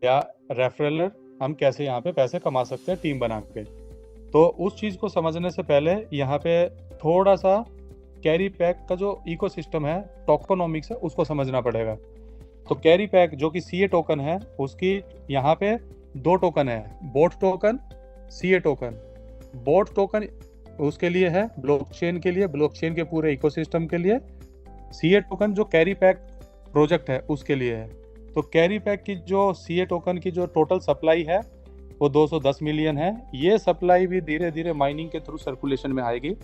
या रेफरल हम कैसे यहाँ पे पैसे कमा सकते हैं टीम बना के। तो उस चीज़ को समझने से पहले यहाँ पे थोड़ा सा कैरी पैक का जो इकोसिस्टम है, टोकनोमिक्स है, उसको समझना पड़ेगा। तो कैरी पैक जो कि सीए टोकन है, उसकी यहाँ पे दो टोकन है, boat token, CA token. Boat token उसके लिए है ब्लॉकचेन के लिए, ब्लॉकचेन के पूरे इकोसिस्टम के लिए। सीए टोकन जो कैरी पैक प्रोजेक्ट है उसके लिए है। तो कैरी पैक की जो सीए टोकन की जो टोटल सप्लाई है वो 210 मिलियन है। ये सप्लाई भी धीरे धीरे माइनिंग के थ्रू सर्कुलेशन में आएगी।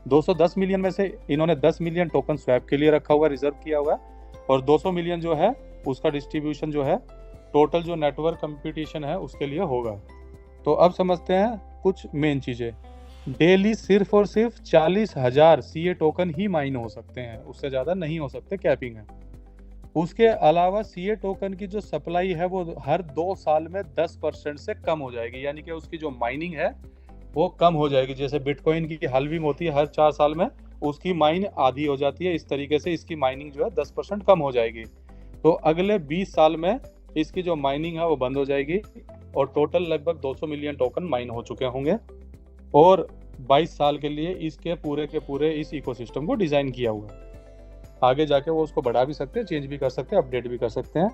210 मिलियन में से इन्होंने 10 मिलियन टोकन स्वैप के लिए रखा हुआ, रिजर्व किया हुआ, और 200 मिलियन जो है उसका डिस्ट्रीब्यूशन जो है टोटल जो नेटवर्क कंपटीशन है उसके लिए होगा। तो अब समझते हैं कुछ मेन चीज़ें। डेली सिर्फ और सिर्फ 40,000 सीए टोकन ही माइन हो सकते हैं, उससे ज़्यादा नहीं हो सकते, कैपिंग है। उसके अलावा सीए टोकन की जो सप्लाई है वो हर 2 साल में 10% से कम हो जाएगी, यानी कि उसकी जो माइनिंग है वो कम हो जाएगी। जैसे बिटकॉइन की हाल्विंग होती है हर 4 साल में, उसकी माइन आधी हो जाती है, इस तरीके से इसकी माइनिंग जो है 10% कम हो जाएगी। तो अगले 20 साल में इसकी जो माइनिंग है वो बंद हो जाएगी और टोटल लगभग 200 मिलियन टोकन माइन हो चुके होंगे। और 22 साल के लिए इसके पूरे के पूरे इस इकोसिस्टम को डिज़ाइन किया हुआ है। आगे जाके वो उसको बढ़ा भी सकते हैं, चेंज भी कर सकते हैं, अपडेट भी कर सकते हैं।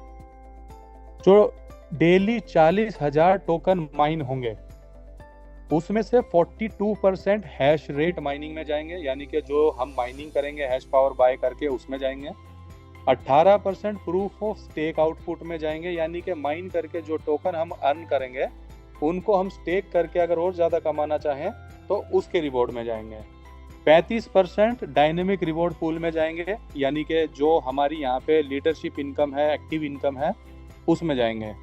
जो डेली 40,000 टोकन माइन होंगे उसमें से 42% हैश रेट माइनिंग में जाएंगे, यानी कि जो हम माइनिंग करेंगे हैश पावर बाय करके उसमें जाएंगे। 18% प्रूफ ऑफ स्टेक आउटपुट में जाएंगे, यानी कि माइन करके जो टोकन हम अर्न करेंगे उनको हम स्टेक करके अगर और ज़्यादा कमाना चाहें तो उसके रिवॉर्ड में जाएंगे। 35% डायनेमिक रिवॉर्ड पूल में जाएंगे, यानी कि जो हमारी यहाँ पे लीडरशिप इनकम है, एक्टिव इनकम है, उसमें जाएंगे।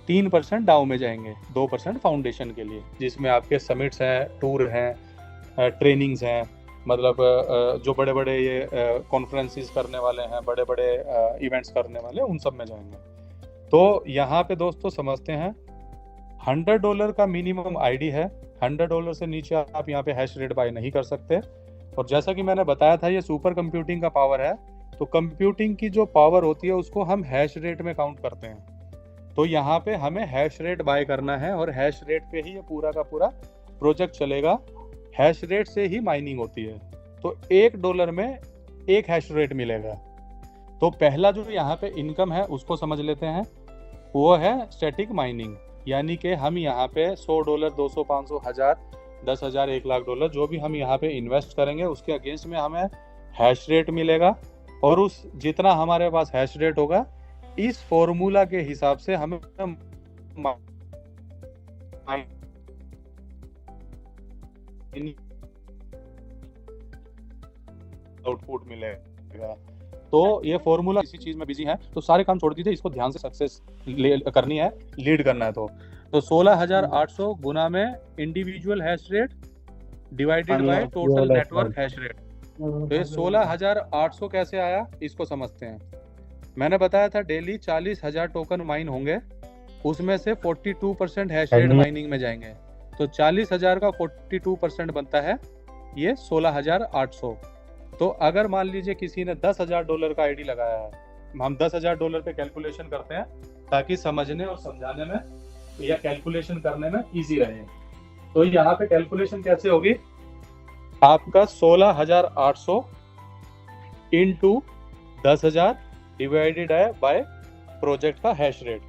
3% डाउ में जाएंगे, 2% फाउंडेशन के लिए, जिसमें आपके समिट्स हैं, टूर हैं, ट्रेनिंग्स हैं, मतलब जो बड़े बड़े ये कॉन्फ्रेंसेस करने वाले हैं, बड़े बड़े इवेंट्स करने वाले, उन सब में जाएंगे। तो यहाँ पे दोस्तों समझते हैं $100 का मिनिमम आईडी है। $100 से नीचे आप यहाँ पे हैश रेट बाय नहीं कर सकते। और जैसा कि मैंने बताया था ये सुपर कंप्यूटिंग का पावर है, तो कंप्यूटिंग की जो पावर होती है उसको हम हैश रेट में काउंट करते हैं। तो यहाँ पे हमें हैश रेट बाय करना है और हैश रेट पे ही ये पूरा का पूरा प्रोजेक्ट चलेगा। हैश रेट से ही माइनिंग होती है। तो $1 में 1 हैश रेट मिलेगा। तो पहला जो यहाँ पे इनकम है उसको समझ लेते हैं, वो है स्टैटिक माइनिंग, यानी कि हम यहाँ पे $100, 200, 500, 1000, 10,000, $1,00,000 जो भी हम यहाँ पे इन्वेस्ट करेंगे उसके अगेंस्ट में हमें हैश रेट मिलेगा। और उस जितना हमारे पास हैश रेट होगा इस फॉर्मूला के हिसाब से हमें आउटपुट मिलेगा। तो ये फॉर्मूला किसी चीज में बिजी है तो सारे काम छोड़ दीजिए, इसको ध्यान से सक्सेस करनी है, लीड करना है। तो 16,800 गुना में individual hash rate divided by total network hash rate. तो ये 16,800 कैसे आया इसको समझते हैं। मैंने बताया था डेली 40,000 टोकन माइन होंगे, उसमें से 42% हैश रेट माइनिंग में जाएंगे। तो 40,000 का 42% बनता है ये 16,800। तो अगर मान लीजिए किसी ने $10,000 का आईडी लगाया है, हम $10,000 पे कैलकुलेशन करते हैं ताकि समझने और समझाने में या कैलकुलेशन करने में इजी रहे। तो यहाँ पे कैलकुलेशन कैसे होगी, आपका 16,800 इंटू 10,000 डिवाइडेड है बाय प्रोजेक्ट का हैश रेट।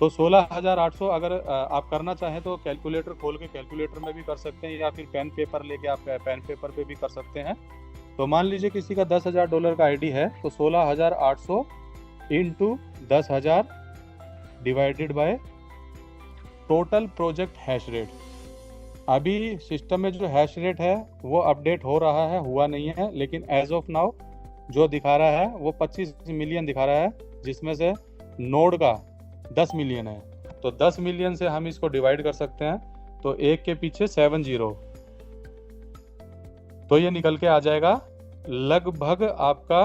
तो 16,800 अगर आप करना चाहें तो कैलकुलेटर खोल के कैलकुलेटर में भी कर सकते हैं, या फिर पेन पेपर लेके आप पेन पेपर पे भी कर सकते हैं। तो मान लीजिए किसी का $10,000 का आईडी है, तो 16,800 into 10,000 divided by total project hash rate. अभी सिस्टम में जो हैश रेट है वो अपडेट हो रहा है, हुआ नहीं है, लेकिन एज ऑफ नाउ जो दिखा रहा है वो 25 मिलियन दिखा रहा है, जिसमें से नोड का 10 मिलियन है। तो 10 मिलियन से हम इसको डिवाइड कर सकते हैं, तो एक के पीछे 7 0, तो ये निकल के आ जाएगा लगभग आपका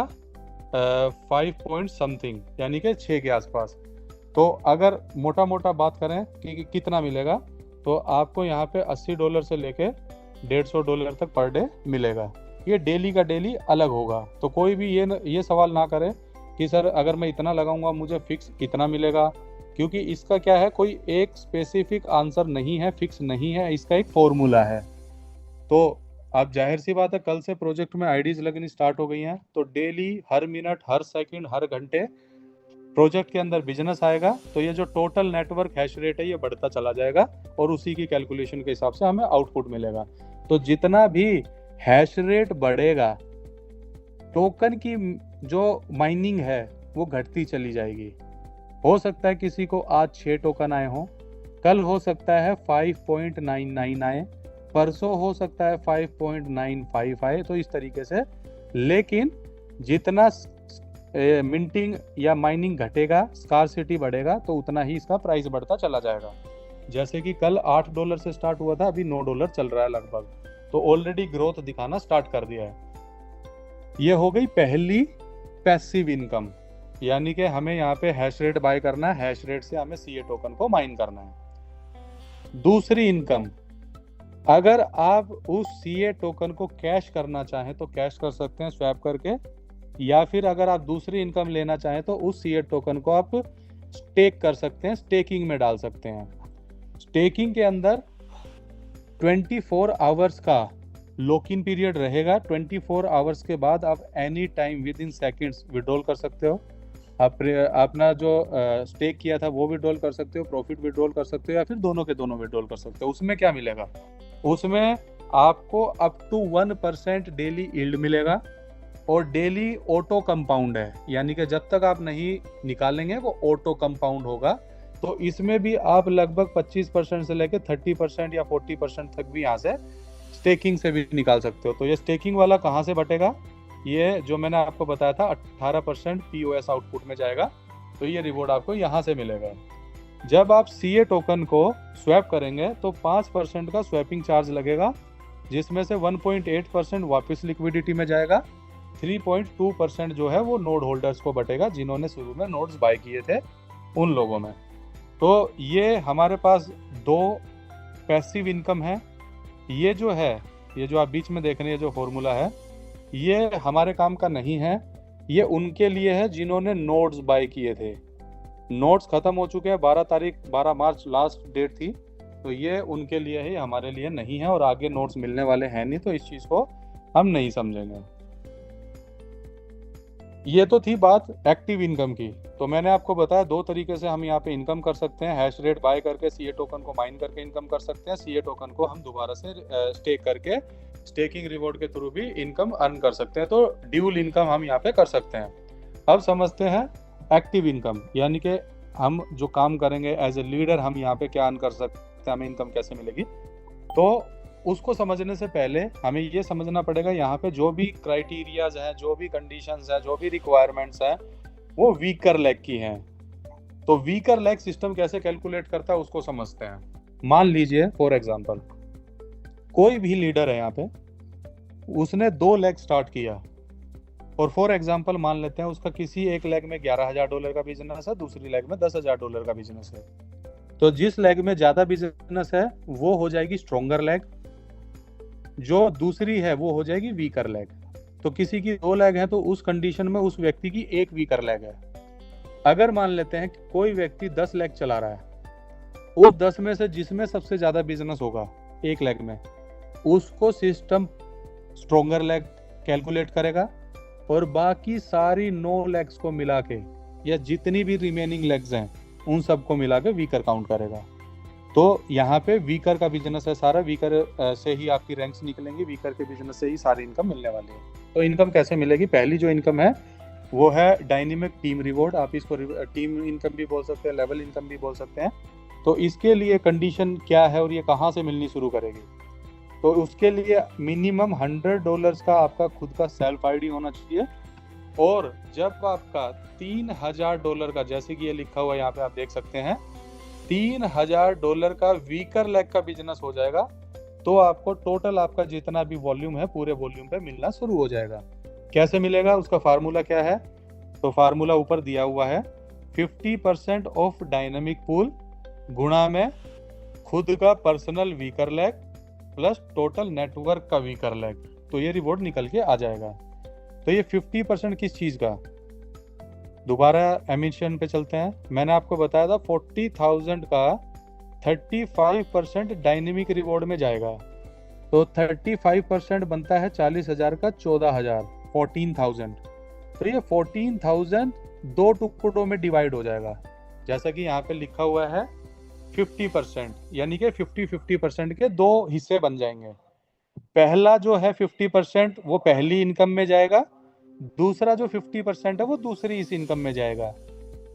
5 पॉइंट समथिंग, यानी कि 6 के आसपास। तो अगर मोटा मोटा बात करें कि कितना मिलेगा, तो आपको यहाँ पे $80 से लेके $150 तक पर डे मिलेगा। ये डेली का डेली अलग होगा। तो कोई भी ये सवाल ना करे कि सर अगर मैं इतना लगाऊंगा मुझे फिक्स कितना मिलेगा, क्योंकि इसका क्या है, कोई एक स्पेसिफिक आंसर नहीं है, फिक्स नहीं है, इसका एक फॉर्मूला है। तो अब जाहिर सी बात है, कल से प्रोजेक्ट में आईडीज लगनी स्टार्ट हो गई हैं, तो डेली, हर मिनट, हर सेकंड, हर घंटे प्रोजेक्ट के अंदर बिजनेस आएगा, तो ये जो टोटल नेटवर्क हैश रेट है ये बढ़ता चला जाएगा और उसी की कैलकुलेशन के हिसाब से हमें आउटपुट मिलेगा। तो जितना भी हैश रेट बढ़ेगा, टोकन की जो माइनिंग है वो घटती चली जाएगी। हो सकता है किसी को आज 6 टोकन आए हों, कल हो सकता है 5.99 आए, परसों हो सकता है 5.95 आए, तो इस तरीके से। लेकिन जितना मिंटिंग या माइनिंग घटेगा, स्कार्सिटी बढ़ेगा, तो उतना ही इसका प्राइस बढ़ता चला जाएगा। जैसे कि कल $8 से स्टार्ट हुआ था, अभी $9 चल रहा है लगभग, तो ऑलरेडी ग्रोथ दिखाना स्टार्ट कर दिया है। ये हो गई पहली पैसिव इनकम, यानी कि हमें यहाँ पे हैश रेट बाय करना है, हैश रेट से हमें सीए टोकन को माइन करना है। दूसरी इनकम, अगर आप उस सीए टोकन को कैश करना चाहें तो कैश कर सकते हैं स्वैप करके, या फिर अगर आप दूसरी इनकम लेना चाहें तो उस सीए टोकन को आप स्टेक कर सकते हैं, स्टेकिंग में डाल सकते हैं। स्टेकिंग के अंदर 24 आवर्स का लॉक इन पीरियड रहेगा। 24 आवर्स के बाद आप any time with in seconds withdrawal कर सकते हो। आप अपना जो स्टेक किया था वो विड्रॉल कर सकते हो, प्रॉफिट विड्रॉल कर सकते हो, या फिर दोनों के दोनों विड्रॉल कर सकते हो। उसमें क्या मिलेगा, उसमें आपको अप टू 1% डेली यील्ड मिलेगा, और डेली ऑटो कंपाउंड है, यानी कि जब तक आप नहीं निकालेंगे वो ऑटो कंपाउंड होगा। तो इसमें भी आप लगभग 25% से लेकर 30% या 40% तक भी यहाँ से स्टेकिंग से भी निकाल सकते हो। तो ये स्टेकिंग वाला कहाँ से बटेगा, ये जो मैंने आपको बताया था 18% पीओएस आउटपुट में जाएगा, तो ये रिवॉर्ड आपको यहाँ से मिलेगा। जब आप सीए टोकन को स्वैप करेंगे तो 5% का स्वैपिंग चार्ज लगेगा, जिसमें से 1.8% वापस लिक्विडिटी में जाएगा, 3.2% जो है वो नोड होल्डर्स को बटेगा, जिन्होंने शुरू में नोड्स बाय किए थे उन लोगों में। तो ये हमारे पास 2 पैसिव इनकम है। ये जो है, ये जो आप बीच में देख रहे हैं जो फॉर्मूला है, ये हमारे काम का नहीं है, ये उनके लिए है जिन्होंने नोड्स बाय किए थे। नोड्स खत्म हो चुके हैं, 12 मार्च लास्ट डेट थी, तो ये उनके लिए है, हमारे लिए नहीं है, और आगे नोड्स मिलने वाले हैं नहीं, तो इस चीज को हम नहीं समझेंगे। ये तो थी बात एक्टिव इनकम की। तो मैंने आपको बताया 2 तरीके से हम यहाँ पे इनकम कर सकते हैं, हैश रेट बाय करके सीए टोकन को माइन करके इनकम कर सकते हैं, सीए टोकन को हम दोबारा से स्टेक करके स्टेकिंग रिवॉर्ड के थ्रू भी इनकम अर्न कर सकते हैं। तो ड्यूल इनकम हम यहाँ पे कर सकते हैं। अब समझते हैं एक्टिव इनकम, यानी कि हम जो काम करेंगे एज ए लीडर, हम यहाँ पे क्या अर्न कर सकते हैं, हमें इनकम कैसे मिलेगी। तो उसको समझने से पहले हमें ये समझना पड़ेगा यहाँ पे जो भी क्राइटेरियाज हैं, जो भी कंडीशंस हैं, जो भी रिक्वायरमेंट्स हैं, वो वीकर लेग की हैं। तो वीकर लेग सिस्टम कैसे कैलकुलेट करता है उसको समझते हैं। मान लीजिए फॉर एग्जांपल कोई भी लीडर है यहाँ पे, उसने 2 लेग स्टार्ट किया, और फॉर एग्जांपल मान लेते हैं उसका किसी एक लेग में $11,000 का बिजनेस है, दूसरी लेग में $10,000 का बिजनेस है। तो जिस लेग में ज्यादा बिजनेस है वो हो जाएगी स्ट्रॉन्गर लेग, जो दूसरी है वो हो जाएगी वीकर लेग। तो किसी की 2 लेग है तो उस कंडीशन में उस व्यक्ति की 1 वीकर लेग है। अगर मान लेते हैं कि कोई व्यक्ति 10 लेग चला रहा है, वो 10 में से जिसमें सबसे ज्यादा बिजनेस होगा 1 लेग में, उसको सिस्टम स्ट्रॉन्गर लेग कैलकुलेट करेगा, और बाकी सारी 9 लेग्स को मिला के, या जितनी भी रिमेनिंग लेग्स हैं उन सबको मिला के वीकर काउंट करेगा। तो यहाँ पे वीकर का बिजनेस है सारा, वीकर से ही आपकी रैंक्स निकलेंगी, वीकर के बिजनेस से ही सारी इनकम मिलने वाली है। तो इनकम कैसे मिलेगी, पहली जो इनकम है वो है डायनेमिक टीम रिवॉर्ड। आप इसको टीम इनकम भी बोल सकते हैं, लेवल इनकम भी बोल सकते हैं। तो इसके लिए कंडीशन क्या है और ये कहाँ से मिलनी शुरू करेगी, तो उसके लिए मिनिमम $100 का आपका खुद का सेल्फ आईडी होना चाहिए, और जब आपका $3,000 का, जैसे कि ये लिखा हुआ यहाँ पे आप देख सकते हैं, $3,000 का वीकर लेग का बिजनेस हो जाएगा, तो आपको टोटल आपका जितना भी वॉल्यूम है पूरे वॉल्यूम पे मिलना शुरू हो जाएगा। कैसे मिलेगा, उसका फार्मूला क्या है, तो फार्मूला ऊपर दिया हुआ है, 50% ऑफ डायनामिक पूल गुणा में खुद का personal weaker leg plus total network का वीकर लेग, तो ये रिवॉर्ड निकल के आ जाएगा। तो ये 50% किस चीज का, दोबारा एमिशन पे चलते हैं। मैंने आपको बताया था 40,000 का 35% डायनेमिक रिवॉर्ड में जाएगा, तो 35% बनता है 40,000 का 14,000, 14,000। तो ये 14,000 दो टुकड़ों में डिवाइड हो जाएगा, जैसा कि यहाँ पे लिखा हुआ है 50%, यानी कि 50-50% के दो हिस्से बन जाएंगे। पहला जो है 50% वो पहली इनकम में जाएगा, दूसरा जो 50% है वो दूसरी इस इनकम में जाएगा।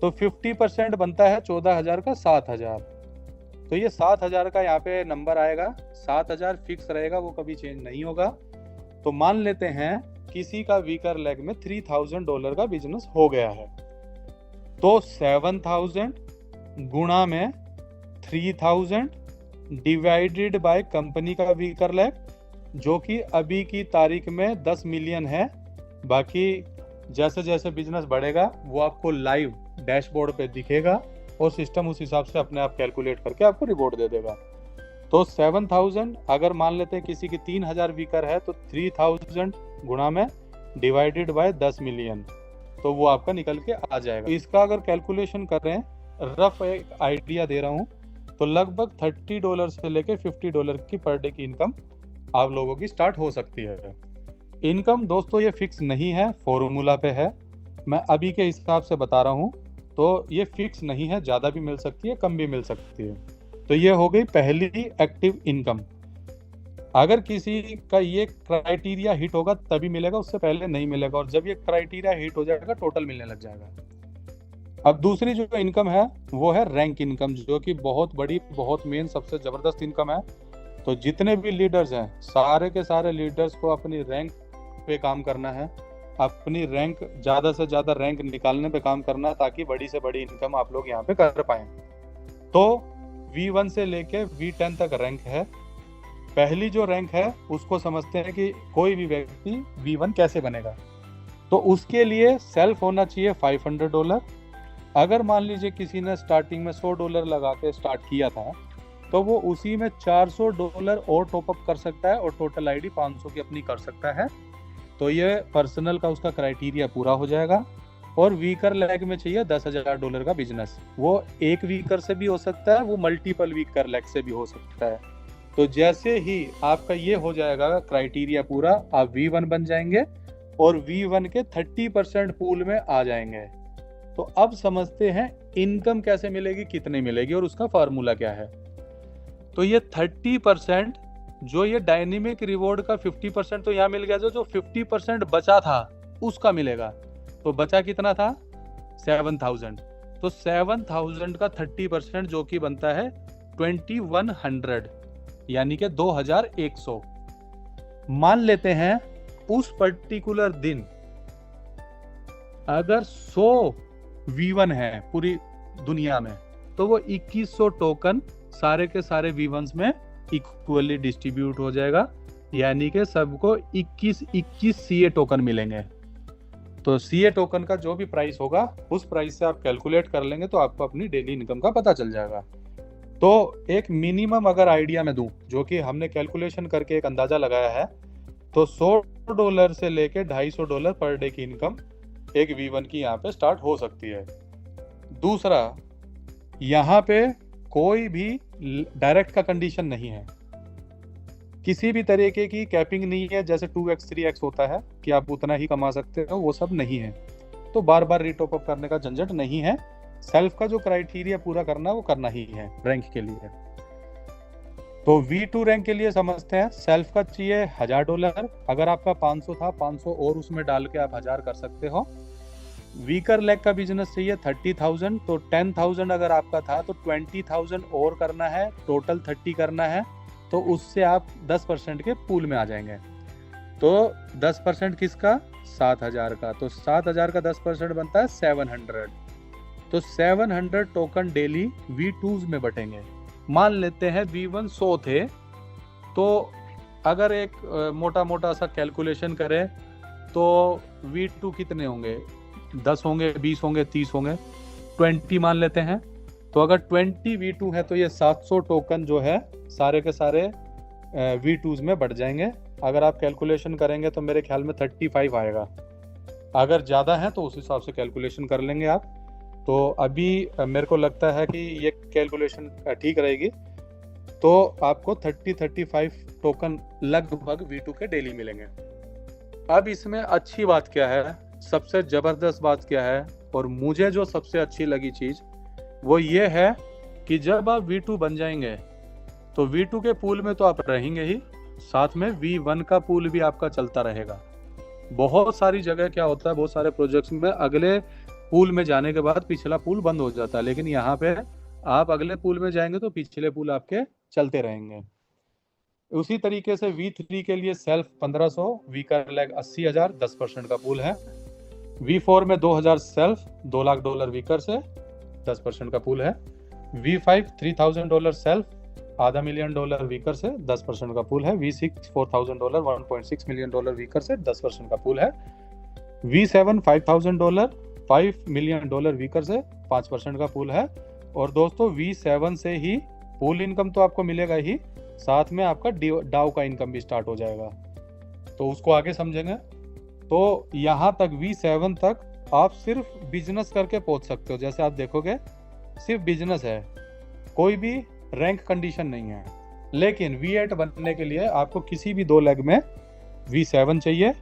तो 50% बनता है 14,000 का 7,000। तो ये 7,000 का यहाँ पे नंबर आएगा, 7,000 फिक्स रहेगा, वो कभी चेंज नहीं होगा। तो मान लेते हैं किसी का वीकर लेग में $3,000 का बिजनेस हो गया है, तो 7,000 गुणा में 3,000 डिवाइडेड बाय कंपनी का वीकर लेग, जो कि अभी की तारीख में 10 मिलियन है। बाकी जैसे जैसे बिजनेस बढ़ेगा वो आपको लाइव डैशबोर्ड पे दिखेगा और सिस्टम उस हिसाब से अपने आप कैलकुलेट करके आपको रिपोर्ट दे देगा। तो 7,000 अगर मान लेते हैं किसी की 3,000 वीकर है, तो 3,000 गुणा में डिवाइडेड बाय 10 मिलियन, तो वो आपका निकल के आ जाएगा। इसका अगर कैलकुलेशन कर रहे हैं, रफ एक आइडिया दे रहा हूँ, तो लगभग $30 से लेके $50 की पर डे की इनकम आप लोगों की स्टार्ट हो सकती है। इनकम दोस्तों ये फिक्स नहीं है, फॉर्मूला पे है, मैं अभी के हिसाब से बता रहा हूँ, तो ये फिक्स नहीं है, ज़्यादा भी मिल सकती है, कम भी मिल सकती है। तो ये हो गई पहली एक्टिव इनकम। अगर किसी का ये क्राइटेरिया हिट होगा तभी मिलेगा, उससे पहले नहीं मिलेगा, और जब ये क्राइटेरिया हिट हो जाएगा टोटल मिलने लग जाएगा। अब दूसरी जो इनकम है वो है रैंक इनकम, जो कि बहुत बड़ी, बहुत मेन, सबसे ज़बरदस्त इनकम है। तो जितने भी लीडर्स हैं, सारे के सारे लीडर्स को अपनी रैंक पे काम करना है, अपनी रैंक ज़्यादा से ज़्यादा रैंक निकालने पे काम करना है, ताकि बड़ी से बड़ी इनकम आप लोग यहाँ पे कर पाएं। तो V1 से लेके V10 तक रैंक है। पहली जो रैंक है उसको समझते हैं कि कोई भी व्यक्ति V1 कैसे बनेगा। तो उसके लिए सेल्फ होना चाहिए $500। अगर मान लीजिए किसी ने स्टार्टिंग में $100 लगा के स्टार्ट किया था, तो वो उसी में $400 और टॉपअप कर सकता है और टोटल आईडी 500 की अपनी कर सकता है। तो ये पर्सनल का उसका क्राइटेरिया पूरा हो जाएगा। और वीकर लेग में चाहिए $10,000 का बिजनेस, वो एक वीकर से भी हो सकता है, वो मल्टीपल वीकर लेग से भी हो सकता है। तो जैसे ही आपका ये हो जाएगा क्राइटेरिया पूरा, आप V1 बन जाएंगे और V1 के 30% पूल में आ जाएंगे। तो अब समझते हैं इनकम कैसे मिलेगी, कितने मिलेगी और उसका फार्मूला क्या है। तो ये 30% जो ये डायनेमिक रिवॉर्ड का 50% तो यहाँ मिल गया, जो 50% बचा था उसका मिलेगा। तो बचा कितना था, 7,000। तो 7,000 का 30% जो कि बनता है 2,100, यानी कि 2,100। मान लेते हैं उस पर्टिकुलर दिन अगर 100 V1 है पूरी दुनिया में, तो वो 2,100 टोकन सारे के सारे V1s में इक्वली डिस्ट्रीब्यूट हो जाएगा, यानी कि सबको 21 CA टोकन मिलेंगे। तो CA टोकन का जो भी प्राइस होगा उस प्राइस से आप कैलकुलेट कर लेंगे, तो आपको अपनी डेली इनकम का पता चल जाएगा। तो एक मिनिमम अगर आइडिया में दूं, जो कि हमने कैलकुलेशन करके एक अंदाजा लगाया है, तो $100 से लेके $250 पर डे की इनकम एक V1 की यहाँ पे स्टार्ट हो सकती है। दूसरा, यहाँ पे कोई भी डायरेक्ट का कंडीशन नहीं है, किसी भी तरीके की कैपिंग नहीं है, जैसे 2x 3x होता है कि आप उतना ही कमा सकते हो, वो सब नहीं है। तो बार बार रिटॉप अप करने का झंझट नहीं है, सेल्फ का जो क्राइटेरिया पूरा करना वो करना ही है रैंक के लिए। तो V2 रैंक के लिए समझते हैं, सेल्फ का चाहिए $1,000। अगर आपका 500 था, 500 और उसमें डाल के आप 1,000 कर सकते हो। वीकर लेग का बिजनेस चाहिए 30,000, तो 10,000 अगर आपका था तो 20,000 और करना है, टोटल 30 करना है, तो उससे आप 10% के पूल में आ जाएंगे। तो 10% किसका, 7,000 का, तो 7,000 का 10% बनता है 700। तो 700 टोकन डेली V2s में बटेंगे। मान लेते हैं V1 100 थे, तो अगर एक मोटा मोटा सा कैलकुलेशन करें तो V2 कितने होंगे, 10 होंगे, 20 होंगे, 30 होंगे, 20 मान लेते हैं। तो अगर 20 V2 है तो ये 700 टोकन जो है सारे के सारे V2s में बढ़ जाएंगे। अगर आप कैलकुलेशन करेंगे तो मेरे ख्याल में 35 आएगा। अगर ज़्यादा है तो उस हिसाब से कैलकुलेशन कर लेंगे आप। तो अभी मेरे को लगता है कि ये कैलकुलेशन ठीक रहेगी। तो आपको 30-35 टोकन लगभग V2 के डेली मिलेंगे। अब इसमें अच्छी बात क्या है, सबसे ज़बरदस्त बात क्या है, और मुझे जो सबसे अच्छी लगी चीज़ वो ये है कि जब आप V2 बन जाएंगे तो V2 के पूल में तो आप रहेंगे ही, साथ में V1 का पूल भी आपका चलता रहेगा। बहुत सारी जगह क्या होता है, बहुत सारे प्रोजेक्ट्स में अगले पूल में जाने के बाद पिछला पूल बंद हो जाता है, लेकिन यहाँ पे आप अगले पूल में जाएंगे तो पिछले पूल आपके चलते रहेंगे। उसी तरीके से V3 के लिए सेल्फ 1500, वीकर लेग 80,000, 10% का पूल है। V4 में 2000 सेल्फ, $2 लाख वीकर से 10% का पूल है। V5 $3,000 सेल्फ, $500,000 वीकर से 10% का पूल है। V6 $4,000, $1.6 मिलियन वीकर से 10% का पूल है। V7 $5,000, $5 मिलियन वीकर से 5% का पूल है। और दोस्तों V7 से ही पूल इनकम तो आपको मिलेगा ही, साथ में आपका डाउ का इनकम भी स्टार्ट हो जाएगा, तो उसको आगे समझेंगे। तो यहाँ तक V7 तक आप सिर्फ बिजनेस करके पहुंच सकते हो। जैसे आप देखोगे सिर्फ बिजनेस है, कोई भी रैंक कंडीशन नहीं है। लेकिन V8 बनने के लिए आपको किसी भी 2 लेग में V7 चाहिए,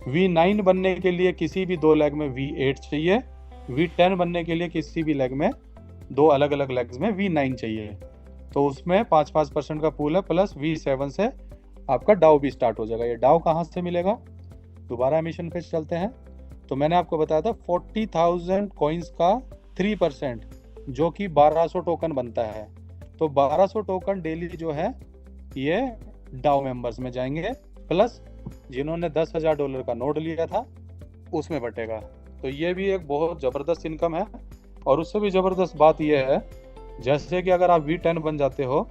V9 बनने के लिए किसी भी 2 लेग में V8 चाहिए, V10 बनने के लिए किसी भी लेग में 2 अलग अलग लेग्स में V9 चाहिए। तो उसमें 5-5% का पूल है, प्लस V7 से आपका डाउ भी स्टार्ट हो जाएगा। ये डाउ कहाँ से मिलेगा, दोबारा एमिशन पे चलते हैं। तो मैंने आपको बताया था 40,000 कॉइन्स का 3%, जो कि 1200 टोकन बनता है। तो 1200 टोकन डेली जो है ये डाउ मेंबर्स में जाएंगे, प्लस जिन्होंने $10,000 का नोट लिया था उसमें बटेगा। तो ये भी एक बहुत ज़बरदस्त इनकम है। और उससे भी ज़बरदस्त बात यह है, जैसे कि अगर आप V10 बन जाते हो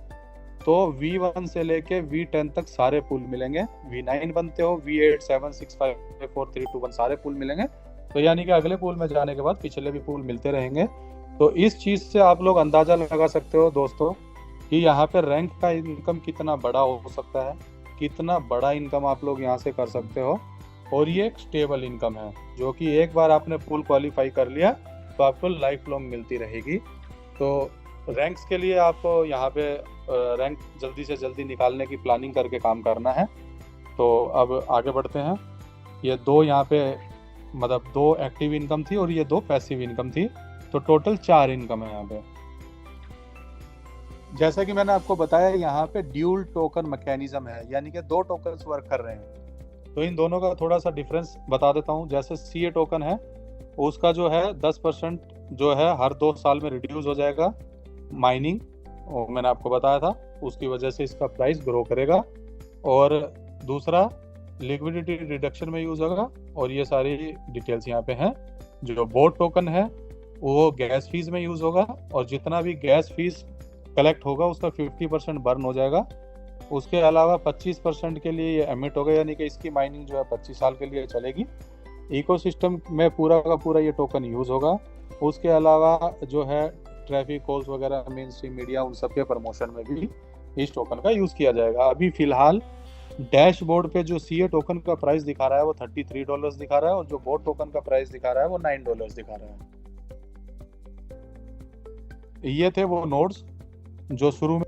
तो V1 से लेके V10 तक सारे पूल मिलेंगे। V9 बनते हो, V8, 7, 6, 5, 4, 3, 2, 1 सारे पूल मिलेंगे। तो यानी कि अगले पूल में जाने के बाद पिछले भी पूल मिलते रहेंगे। तो इस चीज़ से आप लोग अंदाज़ा लगा सकते हो दोस्तों कि यहाँ पे रैंक का इनकम कितना बड़ा हो सकता है, कितना बड़ा इनकम आप लोग यहाँ से कर सकते हो। और ये एक स्टेबल इनकम है, जो कि एक बार आपने पूल क्वालिफाई कर लिया तो आपको लाइफ लॉन्ग मिलती रहेगी। तो रैंक्स के लिए आपको यहाँ पे रैंक जल्दी से जल्दी निकालने की प्लानिंग करके काम करना है। तो अब आगे बढ़ते हैं। ये 2 यहाँ पे मतलब 2 एक्टिव इनकम थी और ये 2 पैसिव इनकम थी, तो टोटल 4 इनकम है यहाँ पे। जैसा कि मैंने आपको बताया यहाँ पे ड्यूल टोकन मैकेनिज्म है, यानी कि 2 टोकन्स वर्क कर रहे हैं। तो इन दोनों का थोड़ा सा डिफरेंस बता देता हूँ। जैसे CA टोकन है, उसका जो है 10% जो है हर 2 साल में रिड्यूस हो जाएगा माइनिंग, और मैंने आपको बताया था उसकी वजह से इसका प्राइस ग्रो करेगा। और दूसरा लिक्विडिटी रिडक्शन में यूज होगा, और ये सारी डिटेल्स यहाँ पे हैं। जो बोट टोकन है वो गैस फीस में यूज होगा, और जितना भी गैस फीस कलेक्ट होगा उसका 50% बर्न हो जाएगा। उसके अलावा 25% के लिए ये एमिट होगा, यानी कि इसकी माइनिंग जो है 25 साल के लिए चलेगी। इकोसिस्टम में पूरा का पूरा ये टोकन यूज होगा। उसके अलावा जो है ट्रैफिक कॉल्स वगैरह, मेन स्ट्रीम मीडिया, उन सब के प्रमोशन में भी इस टोकन का यूज किया जाएगा। अभी फिलहाल डैशबोर्ड पे जो CA टोकन का प्राइस दिखा रहा है वो $33 दिखा रहा है, और जो बोट टोकन का प्राइस दिखा रहा है वो $9 दिखा रहा है। ये थे वो नोड्स जो शुरू में